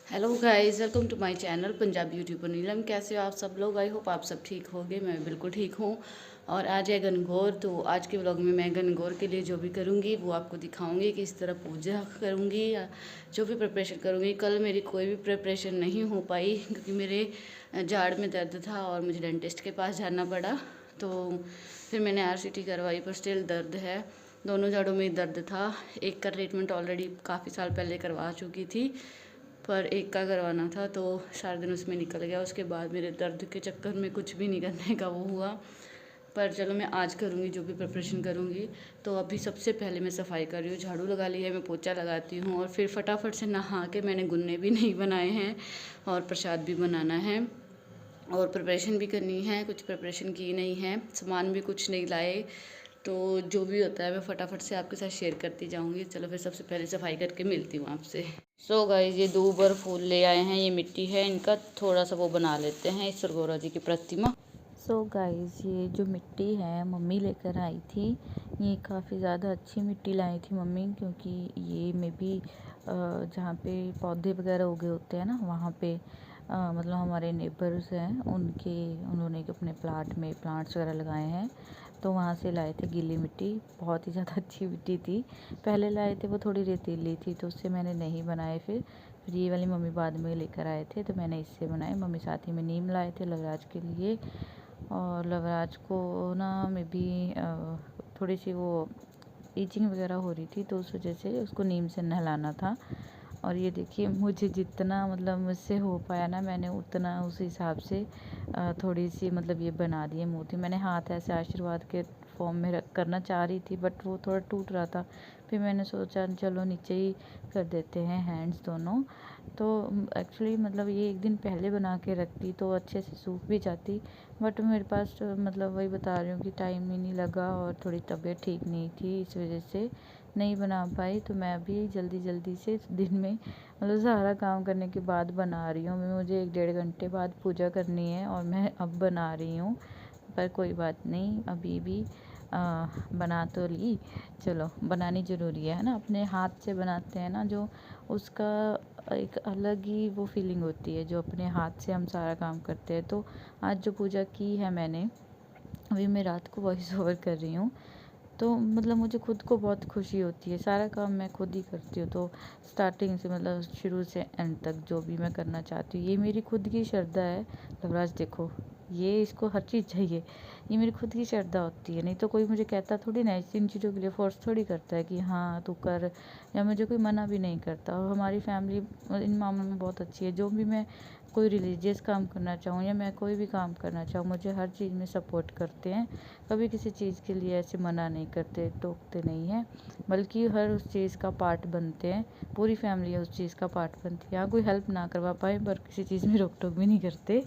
Hello guys, welcome to my channel Punjabi YouTuber Neelam. कैसे हो आप सब लोग? आई होप आप सब ठीक होंगे। मैं बिल्कुल ठीक हूँ। और आज है गणगौर, तो आज के व्लॉग में मैं गणगौर के लिए जो भी करूँगी वो आपको दिखाऊंगी कि इस तरह पूजा करूँगी या जो भी प्रिपरेशन करूँगी। कल मेरी कोई भी प्रिपरेशन नहीं हो पाई क्योंकि मेरे जाड़ में दर्द था और मुझे डेंटिस्ट के पास जाना पड़ा। तो फिर मैंने RCT करवाई पर स्टिल दर्द है। दोनों जाड़ों में दर्द था। एक का ट्रीटमेंट ऑलरेडी काफ़ी साल पहले करवा चुकी थी, पर एक का करवाना था तो 4 दिन उसमें निकल गया। उसके बाद मेरे दर्द के चक्कर में कुछ भी नहीं करने का वो हुआ। पर चलो मैं आज करूँगी जो भी प्रिपरेशन करूँगी। तो अभी सबसे पहले मैं सफाई कर रही हूँ, झाड़ू लगा ली है, मैं पोछा लगाती हूँ और फिर फटाफट से नहा के मैंने गुन्ने भी नहीं बनाए हैं और प्रसाद भी बनाना है और प्रिपरेशन भी करनी है। कुछ प्रिपरेशन की नहीं है, सामान भी कुछ नहीं लाए। तो जो भी होता है मैं फटाफट से आपके साथ शेयर करती जाऊंगी। चलो फिर सबसे पहले सफाई करके मिलती हूँ आपसे। सो गाइस, ये दूब और फूल ले आए हैं, ये मिट्टी है, इनका थोड़ा सा वो बना लेते हैं इस सरगोरा जी की प्रतिमा। सो गाइस, ये जो मिट्टी है मम्मी लेकर आई थी। ये काफ़ी ज़्यादा अच्छी मिट्टी लाई थी मम्मी, क्योंकि ये मे बी जहाँ पे पौधे वगैरह उगे होते हैं ना, वहाँ पे मतलब हमारे नेबर्स हैं, उन्होंने अपने प्लाट में प्लांट्स वगैरह लगाए हैं, तो वहाँ से लाए थे गीली मिट्टी। बहुत ही ज़्यादा अच्छी मिट्टी थी। पहले लाए थे वो थोड़ी रेतीली थी, तो उससे मैंने नहीं बनाए। फिर ये वाली मम्मी बाद में लेकर आए थे, तो मैंने इससे बनाए। मम्मी साथ ही में नीम लाए थे लवराज के लिए, और लवराज को ना मे बी थोड़ी सी वो ईचिंग वगैरह हो रही थी, तो उस वजह से उसको नीम से नहलाना था। और ये देखिए, मुझे जितना मतलब मुझसे हो पाया ना, मैंने उतना उस हिसाब से थोड़ी सी मतलब ये बना दी है मूर्ति। मैंने हाथ ऐसे आशीर्वाद के फॉर्म में रख करना चाह रही थी, बट वो थोड़ा टूट रहा था। फिर मैंने सोचा चलो नीचे ही कर देते हैं हैंड्स दोनों। तो एक्चुअली मतलब ये एक दिन पहले बना के रखती तो अच्छे से सूख भी जाती, बट मेरे पास मतलब वही बता रही हूँ कि टाइम ही नहीं लगा और थोड़ी तबीयत ठीक नहीं थी, इस वजह से नहीं बना पाई। तो मैं अभी जल्दी जल्दी से दिन में मतलब सारा काम करने के बाद बना रही हूँ। मुझे 1-1.5 घंटे बाद पूजा करनी है और मैं अब बना रही हूँ, पर कोई बात नहीं, अभी भी बना तो ली। चलो, बनानी ज़रूरी है ना। अपने हाथ से बनाते हैं ना जो, उसका एक अलग ही वो फीलिंग होती है, जो अपने हाथ से हम सारा काम करते हैं। तो आज जो पूजा की है मैंने, अभी मैं रात को वॉइस ओवर कर रही हूँ, तो मतलब मुझे खुद को बहुत खुशी होती है। सारा काम मैं खुद ही करती हूँ, तो स्टार्टिंग से मतलब शुरू से एंड तक जो भी मैं करना चाहती हूँ, ये मेरी खुद की श्रद्धा है। लवराज देखो, ये इसको हर चीज़ चाहिए, ये मेरी खुद की श्रद्धा होती है। नहीं तो कोई मुझे कहता थोड़ी ना, इन चीज़ों के लिए फोर्स थोड़ी करता है कि हाँ तू कर, या मुझे कोई मना भी नहीं करता। और हमारी फैमिली इन मामलों में बहुत अच्छी है। जो भी मैं कोई रिलीजियस काम करना चाहूँ या मैं कोई भी काम करना चाहूँ, मुझे हर चीज़ में सपोर्ट करते हैं। कभी किसी चीज़ के लिए ऐसे मना नहीं करते, टोकते नहीं हैं, बल्कि हर उस चीज़ का पार्ट बनते हैं। पूरी फैमिली उस चीज़ का पार्ट बनती है। हाँ, कोई हेल्प ना करवा पाए पर किसी चीज़ में रोक टोक भी नहीं करते,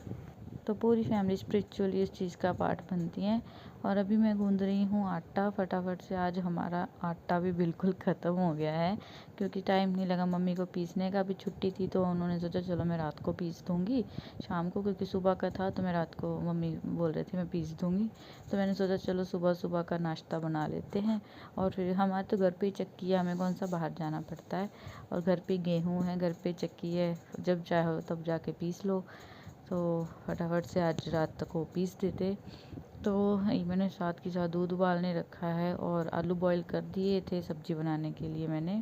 तो पूरी फैमिली स्पिरिचुअली इस चीज़ का पार्ट बनती हैं। और अभी मैं गूंद रही हूँ आटा फटाफट से। आज हमारा आटा भी बिल्कुल ख़त्म हो गया है, क्योंकि टाइम नहीं लगा मम्मी को पीसने का। भी छुट्टी थी तो उन्होंने सोचा चलो मैं रात को पीस दूँगी शाम को, क्योंकि सुबह का था तो मैं रात को, मम्मी बोल रहे थे मैं पीस दूँगी। तो मैंने सोचा चलो सुबह सुबह का नाश्ता बना लेते हैं। और फिर हमारे तो घर पे ही चक्की है, हमें कौन सा बाहर जाना पड़ता है। और घर पे गेहूँ है, घर पे चक्की है, जब चाहो तब जाके पीस लो। तो फटाफट से आज रात तक वो पीस देते। तो ये मैंने साथ के साथ दूध उबालने रखा है और आलू बॉईल कर दिए थे सब्जी बनाने के लिए मैंने।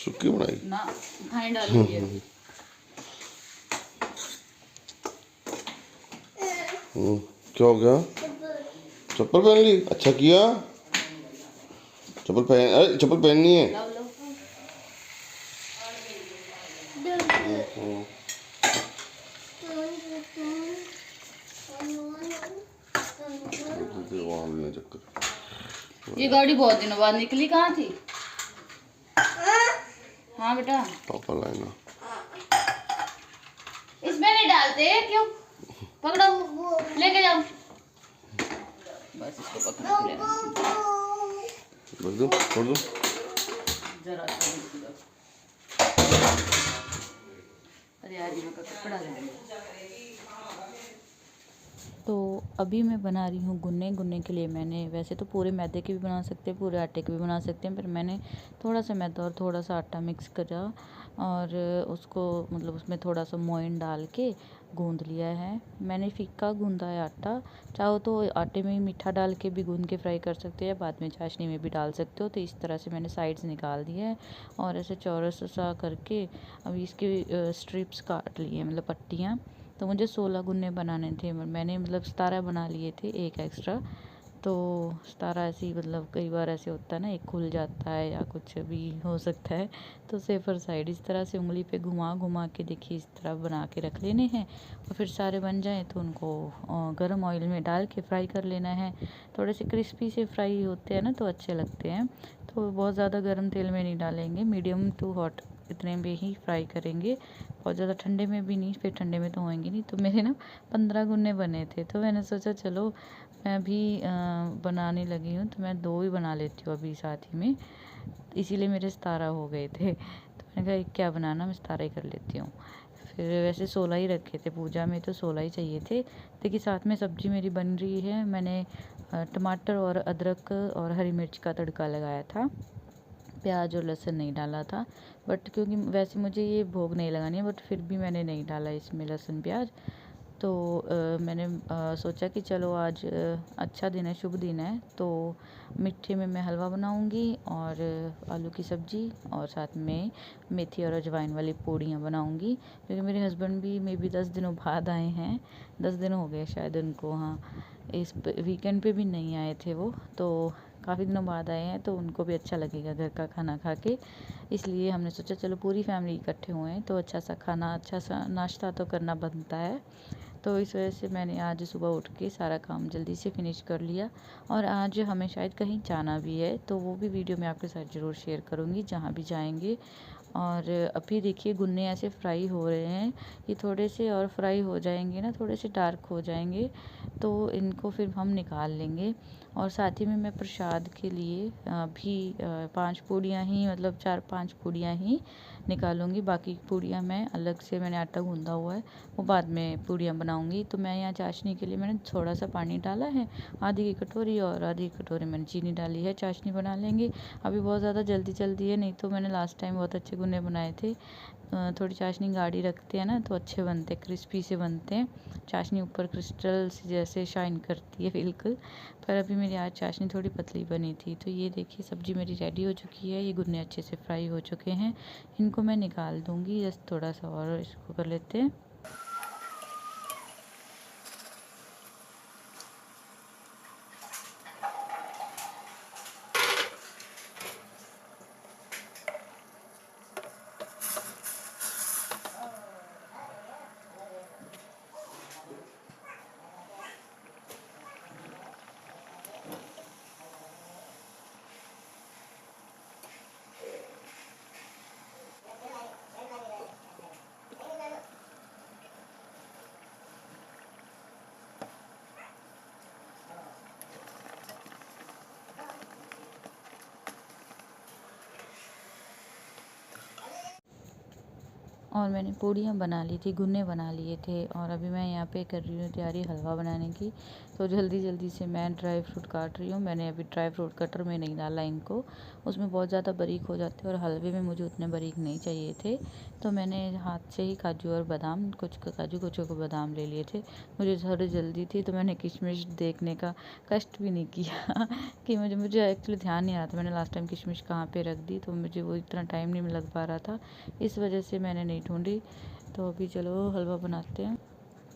सुक्की बनाई ना खाई डाली है। क्या हो गया? चप्पल पहन ली, अच्छा किया। चप्पल पहन, अरे चप्पल पहननी है। लाओ लो। चक्कर ये गाड़ी बहुत दिनों बाद निकली, कहाँ थी? हाँ बेटा, पापा लाए ना। इसमें नहीं डालते क्यों? पकड़ो, लेके जाओ। बस इसको पकड़ ले। रख दो, छोड़ दो। जरा अरे यार ये कपड़ा जाएगा। तो अभी मैं बना रही हूँ गुन्ने। गुन्ने के लिए मैंने, वैसे तो पूरे मैदे के भी बना सकते हैं, पूरे आटे के भी बना सकते हैं, पर मैंने थोड़ा सा मैदा और थोड़ा सा आटा मिक्स करा और उसको मतलब उसमें थोड़ा सा मोइन डाल के गूंद लिया है। मैंने फीका गूंदा है आटा। चाहो तो आटे में ही मीठा डाल के भी गूंद के फ्राई कर सकते हैं, बाद में चाशनी में भी डाल सकते हो। तो इस तरह से मैंने साइड्स निकाल दिए हैं और ऐसे चौरस सा करके अभी इसके स्ट्रिप्स काट लिए, मतलब पट्टियाँ। तो मुझे 16 गुन्ने बनाने थे, मैंने मतलब 17 बना लिए थे, एक एक्स्ट्रा। तो 17 ऐसे ही, मतलब कई बार ऐसे होता है ना, एक खुल जाता है या कुछ भी हो सकता है। तो सेफर साइड इस तरह से उंगली पे घुमा घुमा के देखिए इस तरह बना के रख लेने हैं। और फिर सारे बन जाएं तो उनको गरम ऑयल में डाल के फ्राई कर लेना है। थोड़े से क्रिस्पी से फ्राई होते हैं ना तो अच्छे लगते हैं। तो बहुत ज़्यादा गर्म तेल में नहीं डालेंगे, मीडियम टू हॉट इतने में ही फ्राई करेंगे। बहुत ज़्यादा ठंडे में भी नहीं, फिर ठंडे में तो होएंगे नहीं। तो मेरे ना 15 गुन्ने बने थे, तो मैंने सोचा चलो मैं भी बनाने लगी हूँ तो मैं 2 ही बना लेती हूँ अभी साथ ही में। इसीलिए मेरे 17 हो गए थे। तो मैंने कहा एक क्या बनाना, मैं 17 ही कर लेती हूँ। फिर वैसे 16 ही रखे थे, पूजा में तो 16 ही चाहिए थे। देखिए साथ में सब्ज़ी मेरी बन रही है। मैंने टमाटर और अदरक और हरी मिर्च का तड़का लगाया था, प्याज और लहसुन नहीं डाला था। बट क्योंकि वैसे मुझे ये भोग नहीं लगानी है, बट फिर भी मैंने नहीं डाला इसमें लहसुन प्याज। तो मैंने सोचा कि चलो आज अच्छा दिन है, शुभ दिन है, तो मीठे में मैं हलवा बनाऊंगी और आलू की सब्ज़ी और साथ में मेथी और अजवाइन वाली पूड़ियाँ बनाऊंगी। क्योंकि मेरे हस्बैंड भी मे बी 10 दिनों बाद आए हैं, 10 दिन हो गए शायद उनको। हाँ, इस वीकेंड पे भी नहीं आए थे वो, तो काफ़ी दिनों बाद आए हैं, तो उनको भी अच्छा लगेगा घर का खाना खा के। इसलिए हमने सोचा चलो पूरी फैमिली इकट्ठे हुए हैं तो अच्छा सा खाना, अच्छा सा नाश्ता तो करना बनता है। तो इस वजह से मैंने आज सुबह उठ के सारा काम जल्दी से फिनिश कर लिया। और आज हमें शायद कहीं जाना भी है, तो वो भी वीडियो मैं आपके साथ ज़रूर शेयर करूँगी जहाँ भी जाएंगे। और अभी देखिए गुन्ने ऐसे फ्राई हो रहे हैं, ये थोड़े से और फ्राई हो जाएंगे ना, थोड़े से डार्क हो जाएंगे तो इनको फिर हम निकाल लेंगे। और साथ ही में मैं प्रसाद के लिए भी 5 पूड़ियाँ ही, मतलब 4-5 पूड़ियाँ ही निकालूंगी। बाकी पूड़ियाँ मैं अलग से, मैंने आटा गूंदा हुआ है, वो बाद में पूड़ियाँ बनाऊंगी। तो मैं यहाँ चाशनी के लिए मैंने थोड़ा सा पानी डाला है, आधी की कटोरी, और आधी कटोरी मैंने चीनी डाली है। चाशनी बना लेंगे। अभी बहुत ज़्यादा जल्दी जल्दी है, नहीं तो मैंने लास्ट टाइम बहुत अच्छे गुन्ने बनाए थे। थोड़ी चाशनी गाढ़ी रखते हैं ना तो अच्छे बनते हैं, क्रिस्पी से बनते हैं। चाशनी ऊपर क्रिस्टल जैसे शाइन करती है बिल्कुल। पर अभी मेरी आज चाशनी थोड़ी पतली बनी थी। तो ये देखिए सब्ज़ी मेरी रेडी हो चुकी है, ये गुन्ने अच्छे से फ्राई हो चुके हैं। इनको मैं निकाल दूँगी, जस्ट थोड़ा सा और इसको कर लेते हैं। और मैंने पूड़ियाँ बना ली थी, गुन्ने बना लिए थे और अभी मैं यहाँ पे कर रही हूँ तैयारी हलवा बनाने की। तो जल्दी जल्दी से मैं ड्राई फ्रूट काट रही हूँ। मैंने अभी ड्राई फ्रूट कटर में नहीं डाला इनको, उसमें बहुत ज़्यादा बारीक हो जाते हैं और हलवे में मुझे उतने बारीक नहीं चाहिए थे। तो मैंने हाथ से ही काजू और बादाम, कुछ काजू कुछ को बादाम ले लिए थे। मुझे थोड़ी जल्दी थी तो मैंने किशमिश देखने का कष्ट भी नहीं किया कि मुझे एक्चुअली ध्यान नहीं आ रहा था मैंने लास्ट टाइम किशमिश कहाँ पे रख दी, तो मुझे वो इतना टाइम नहीं लग पा रहा था, इस वजह से मैंने नहीं ढूंढी। तो अभी चलो हलवा बनाते हैं।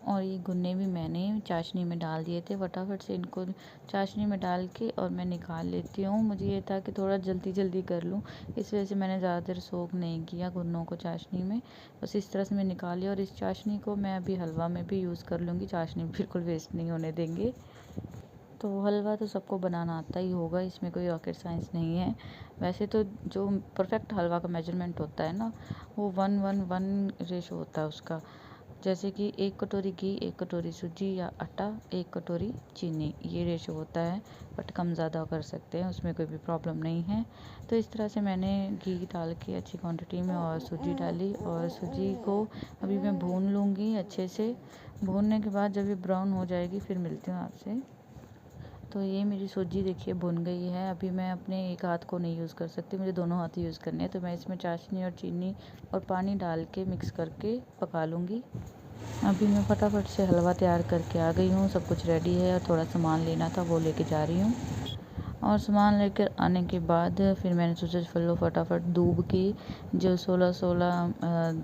और ये गुन्ने भी मैंने चाशनी में डाल दिए थे, फटाफट से इनको चाशनी में डाल के और मैं निकाल लेती हूँ। मुझे ये था कि थोड़ा जल्दी जल्दी कर लूँ, इस वजह से मैंने ज़्यादा देर सोख नहीं किया गुन्नों को चाशनी में। बस इस तरह से मैं निकाल लिया और इस चाशनी को मैं अभी हलवा में भी यूज़ कर लूँगी। चाशनी बिल्कुल वेस्ट नहीं होने देंगे। तो हलवा तो सबको बनाना आता ही होगा, इसमें कोई रॉकेट साइंस नहीं है। वैसे तो जो परफेक्ट हलवा का मेजरमेंट होता है ना, वो 1-1-1 रेशो होता है उसका। जैसे कि 1 कटोरी घी, 1 कटोरी सूजी या आटा, 1 कटोरी चीनी, ये रेशो होता है। बट कम ज़्यादा कर सकते हैं, उसमें कोई भी प्रॉब्लम नहीं है। तो इस तरह से मैंने घी डाल के अच्छी क्वांटिटी में और सूजी डाली और सूजी को अभी मैं भून लूँगी अच्छे से। भूनने के बाद जब ये ब्राउन हो जाएगी फिर मिलती हूँ आपसे। तो ये मेरी सूजी देखिए भुन गई है। अभी मैं अपने एक हाथ को नहीं यूज़ कर सकती, मुझे दोनों हाथ यूज़ करने हैं। तो मैं इसमें चाशनी और चीनी और पानी डाल के मिक्स करके पका लूँगी। अभी मैं फटाफट से हलवा तैयार करके आ गई हूँ, सब कुछ रेडी है और थोड़ा सामान लेना था वो लेके जा रही हूँ। और सामान लेकर आने के बाद फिर मैंने सोचा चलो फटाफट दूब की जो 16-16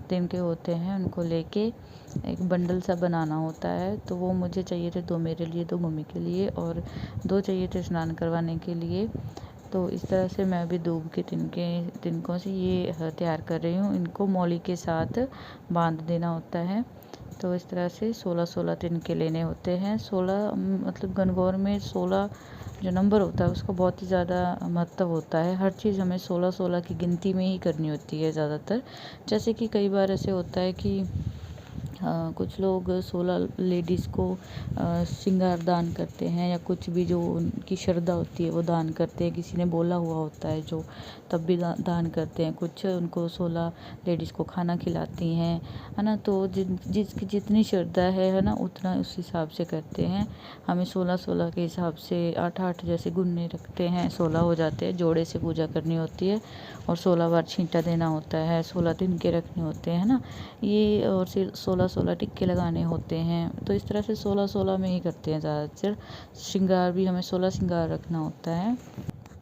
दिन के होते हैं उनको लेके एक बंडल सा बनाना होता है। तो वो मुझे चाहिए थे 2 मेरे लिए, 2 मम्मी के लिए और 2 चाहिए थे स्नान करवाने के लिए। तो इस तरह से मैं अभी दूब के तिनकों से ये तैयार कर रही हूँ। इनको मौली के साथ बांध देना होता है। तो इस तरह से 16-16 तिनके लेने होते हैं। 16 मतलब गणगौर में 16 जो नंबर होता है उसका बहुत ही ज़्यादा महत्व होता है। हर चीज़ हमें 16-16 की गिनती में ही करनी होती है ज़्यादातर। जैसे कि कई बार ऐसे होता है कि कुछ लोग 16 लेडीज़ को श्रृंगार दान करते हैं या कुछ भी जो उनकी श्रद्धा होती है वो दान करते हैं। किसी ने बोला हुआ होता है जो, तब भी दान करते हैं। कुछ उनको 16 लेडीज़ को खाना खिलाती हैं, है ना। तो जिसकी जितनी श्रद्धा है ना, उतना उस हिसाब से करते हैं। हमें 16-16 के हिसाब से 8-8 जैसे गुन्ने रखते हैं, 16 हो जाते हैं। जोड़े से पूजा करनी होती है और 16 बार छींटा देना होता है, 16 दिन के रखने होते हैं ना ये, और 16-16 टिक्के लगाने होते हैं। तो इस तरह से 16-16 में ही करते हैं ज़्यादातर। श्रृंगार भी हमें 16 श्रृंगार रखना होता है।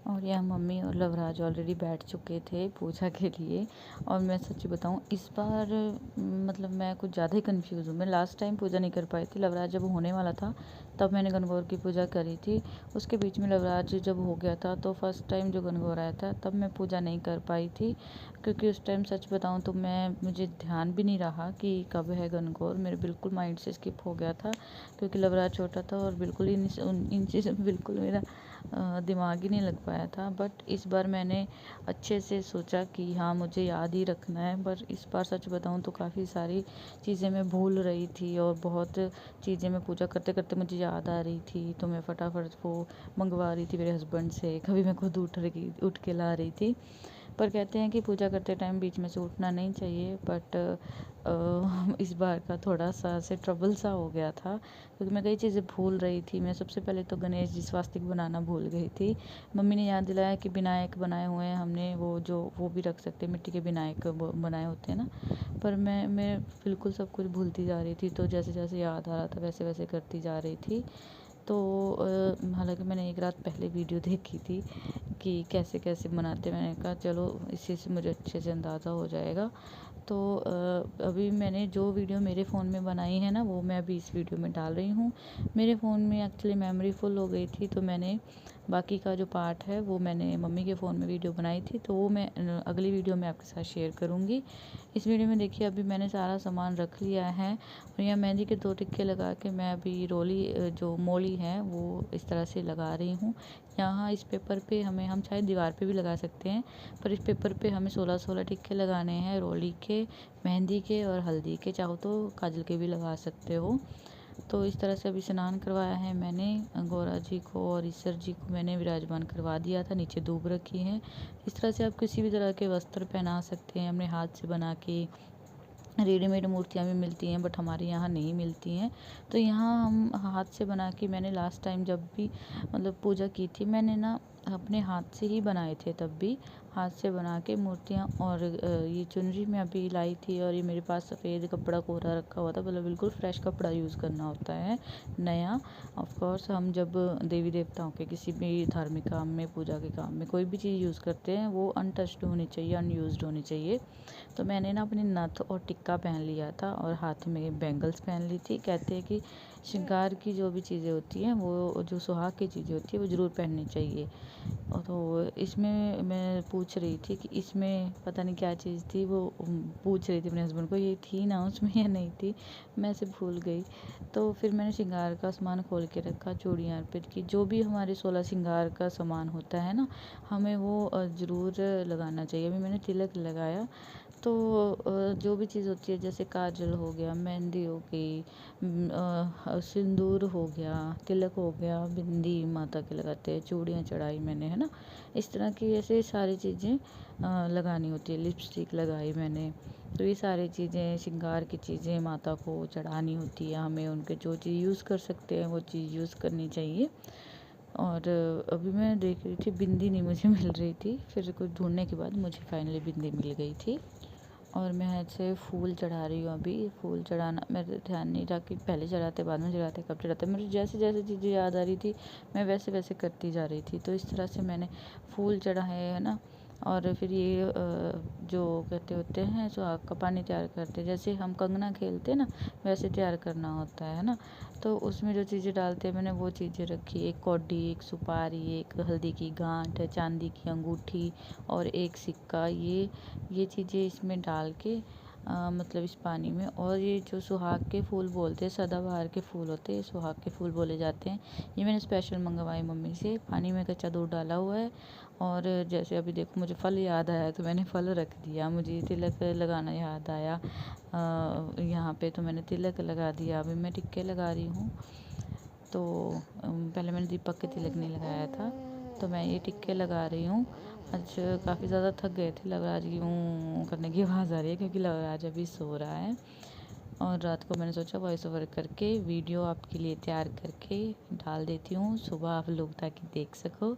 और यहाँ मम्मी और लवराज ऑलरेडी बैठ चुके थे पूजा के लिए। और मैं सच्ची बताऊँ इस बार मतलब मैं कुछ ज़्यादा ही कंफ्यूज हूँ। मैं लास्ट टाइम पूजा नहीं कर पाई थी, लवराज जब होने वाला था तब मैंने गणगौर की पूजा करी थी। उसके बीच में लवराज जब हो गया था तो फर्स्ट टाइम जो गणगौर आया था तब मैं पूजा नहीं कर पाई थी, क्योंकि उस टाइम सच बताऊँ तो मुझे ध्यान भी नहीं रहा कि कब है गणगौर। मेरे बिल्कुल माइंड से स्किप हो गया था, क्योंकि लवराज छोटा था और बिल्कुल इन चीज़ों में बिल्कुल मेरा दिमाग ही नहीं लग पाया था। बट इस बार मैंने अच्छे से सोचा कि हाँ मुझे याद ही रखना है। पर इस बार सच बताऊँ तो काफ़ी सारी चीज़ें मैं भूल रही थी और बहुत चीज़ें मैं पूजा करते करते मुझे याद आ रही थी, तो मैं फटाफट वो मंगवा रही थी मेरे हस्बैंड से, कभी मैं खुद उठ के ला रही थी। पर कहते हैं कि पूजा करते टाइम बीच में से उठना नहीं चाहिए। बट इस बार का थोड़ा सा से ट्रबल सा हो गया था, क्योंकि मैं कई चीज़ें भूल रही थी। मैं सबसे पहले तो गणेश जी स्वास्तिक बनाना भूल गई थी। मम्मी ने याद दिलाया कि विनायक बनाए हुए हैं हमने, वो भी रख सकते हैं, मिट्टी के विनायक बनाए होते हैं ना। पर मैं बिल्कुल सब कुछ भूलती जा रही थी। तो जैसे जैसे याद आ रहा था वैसे वैसे करती जा रही थी। तो हालांकि मैंने एक रात पहले वीडियो देखी थी कि कैसे कैसे बनाते। मैंने कहा चलो इसी से मुझे अच्छे से अंदाज़ा हो जाएगा। तो अभी मैंने जो वीडियो मेरे फ़ोन में बनाई है ना, वो मैं अभी इस वीडियो में डाल रही हूँ। मेरे फ़ोन में एक्चुअली मेमोरी फुल हो गई थी, तो मैंने बाकी का जो पार्ट है वो मैंने मम्मी के फ़ोन में वीडियो बनाई थी, तो वो मैं अगली वीडियो में आपके साथ शेयर करूँगी। इस वीडियो में देखिए अभी मैंने सारा सामान रख लिया है और यहाँ मेहंदी के 2 टिक्के लगा के मैं अभी रोली जो मोली है वो इस तरह से लगा रही हूँ। यहाँ इस पेपर पे हम चाहे दीवार पे भी लगा सकते हैं, पर इस पेपर पे हमें 16-16 टिक्के लगाने हैं, रोली के, मेहंदी के और हल्दी के। चाहो तो काजल के भी लगा सकते हो। तो इस तरह से अभी स्नान करवाया है मैंने गौरा जी को, और ईश्वर जी को मैंने विराजमान करवा दिया था। नीचे दूब रखी है। इस तरह से आप किसी भी तरह के वस्त्र पहना सकते हैं अपने हाथ से बना के, रेडीमेड मूर्तियाँ भी मिलती हैं, बट हमारे यहाँ नहीं मिलती हैं। तो यहाँ हम हाथ से बना के, मैंने लास्ट टाइम जब भी मतलब पूजा की थी, मैंने ना अपने हाथ से ही बनाए थे, तब भी हाथ से बना के मूर्तियाँ। और ये चुनरी मैं अभी लाई थी, और ये मेरे पास सफ़ेद कपड़ा कोरा रखा हुआ था, मतलब बिल्कुल फ्रेश कपड़ा यूज़ करना होता है, नया। ऑफ कोर्स हम जब देवी देवताओं के किसी भी धार्मिक काम में, पूजा के काम में कोई भी चीज़ यूज़ करते हैं, वो अनटच्ड होनी चाहिए, अनयूज्ड होनी चाहिए। तो मैंने ना अपनी नथ और टिक्का पहन लिया था, और हाथ में बैंगल्स पहन ली थी। कहते हैं कि श्रृंगार की जो भी चीज़ें होती हैं, वो जो सुहाग की चीज़ें होती है, वो ज़रूर पहननी चाहिए। और तो इसमें मैं पूछ रही थी कि इसमें पता नहीं क्या चीज़ थी, वो पूछ रही थी अपने हस्बैंड को, ये थी ना उसमें या नहीं थी, मैं से भूल गई। तो फिर मैंने श्रृंगार का सामान खोल के रखा, चूड़ियाँ अर्पित की, जो भी हमारे 16 श्रृंगार का सामान होता है ना, हमें वो ज़रूर लगाना चाहिए। अभी मैंने तिलक लगाया, तो जो भी चीज़ होती है, जैसे काजल हो गया, मेहंदी हो गई, सिंदूर हो गया, तिलक हो गया, बिंदी माता के लगाते हैं, चूड़ियाँ चढ़ाई मैंने, है ना, इस तरह की ऐसे सारी चीज़ें लगानी होती है। लिपस्टिक लगाई मैंने। तो ये सारी चीज़ें, श्रृंगार की चीज़ें माता को चढ़ानी होती है, हमें उनके जो चीज़ यूज़ कर सकते हैं वो चीज़ यूज़ करनी चाहिए। और अभी मैं देख रही थी, बिंदी नहीं मुझे मिल रही थी, फिर कुछ ढूंढने के बाद मुझे फाइनली बिंदी मिल गई थी। और मैं ऐसे फूल चढ़ा रही हूँ। अभी फूल चढ़ाना मेरे ध्यान नहीं रहा कि पहले चढ़ाते, बाद में चढ़ाते, कब चढ़ाते। मुझे जैसे जैसे चीज़ें याद आ रही थी, मैं वैसे वैसे करती जा रही थी। तो इस तरह से मैंने फूल चढ़ाए, है ना। और फिर ये जो कहते होते हैं, सुहाग का पानी तैयार करते हैं, जैसे हम कंगना खेलते हैं ना, वैसे तैयार करना होता है ना। तो उसमें जो चीज़ें डालते हैं, मैंने वो चीज़ें रखी। एक कौडी, एक सुपारी, एक हल्दी की गांठ, चांदी की अंगूठी और एक सिक्का। ये चीज़ें इसमें डाल के मतलब इस पानी में। और ये जो सुहाग के फूल बोलते हैं, सदाबहार के फूल होते हैं, सुहाग के फूल बोले जाते हैं। ये मैंने स्पेशल मंगवाई मम्मी से। पानी में कच्चा दूध डाला हुआ है। और जैसे अभी देखो, मुझे फल याद आया तो मैंने फल रख दिया। मुझे तिलक लगाना याद आया यहाँ पे, तो मैंने तिलक लगा दिया। अभी मैं टिक्के लगा रही हूँ। तो पहले मैंने दीपक के तिलक नहीं लगाया था, तो मैं ये टिक्के लगा रही हूँ। आज काफ़ी ज़्यादा थक गए थे, लगा रही हूँ करने की आवाज़ आ रही है, क्योंकि आज अभी सो रहा है। और रात को मैंने सोचा वॉइस ओवर करके वीडियो आपके लिए तैयार करके डाल देती हूँ, सुबह आप लोग ताकि देख सको।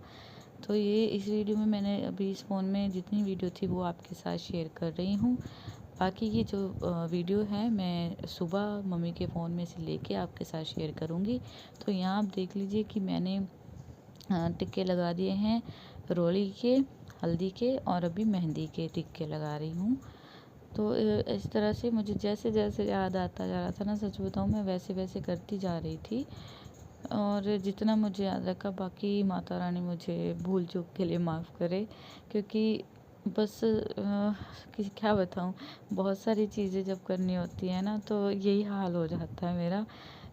तो ये इस वीडियो में मैंने अभी इस फ़ोन में जितनी वीडियो थी वो आपके साथ शेयर कर रही हूँ। बाकी ये जो वीडियो है, मैं सुबह मम्मी के फ़ोन में से लेके आपके साथ शेयर करूँगी। तो यहाँ आप देख लीजिए कि मैंने टिक्के लगा दिए हैं, रोली के, हल्दी के, और अभी मेहंदी के टिक्के लगा रही हूँ। तो इस तरह से मुझे जैसे जैसे याद आता जा रहा था ना, सच बताऊँ, मैं वैसे वैसे करती जा रही थी। और जितना मुझे याद रखा, बाकी माता रानी मुझे भूल चूक के लिए माफ़ करे, क्योंकि बस क्या बताऊँ, बहुत सारी चीज़ें जब करनी होती है ना, तो यही हाल हो जाता है मेरा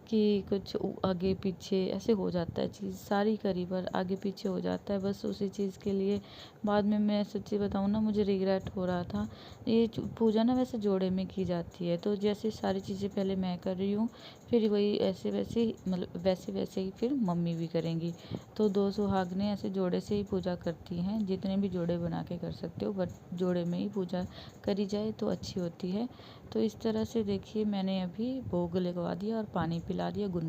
कि कुछ आगे पीछे ऐसे हो जाता है। चीज़ सारी करी पर आगे पीछे हो जाता है, बस उसी चीज़ के लिए बाद में, मैं सच्ची बताऊँ ना, मुझे रिग्रेट हो रहा था। ये पूजा ना वैसे जोड़े में की जाती है, तो जैसे सारी चीज़ें पहले मैं कर रही हूँ, फिर वही ऐसे वैसे ही, मतलब वैसे वैसे ही फिर मम्मी भी करेंगी। तो 2 सुहागनें ऐसे जोड़े से ही पूजा करती हैं। जितने भी जोड़े बना के कर सकते हो, बट जोड़े में ही पूजा करी जाए तो अच्छी होती है। तो इस तरह से देखिए, मैंने अभी भोग लगवा दिया और पानी पिला दिया। Good night.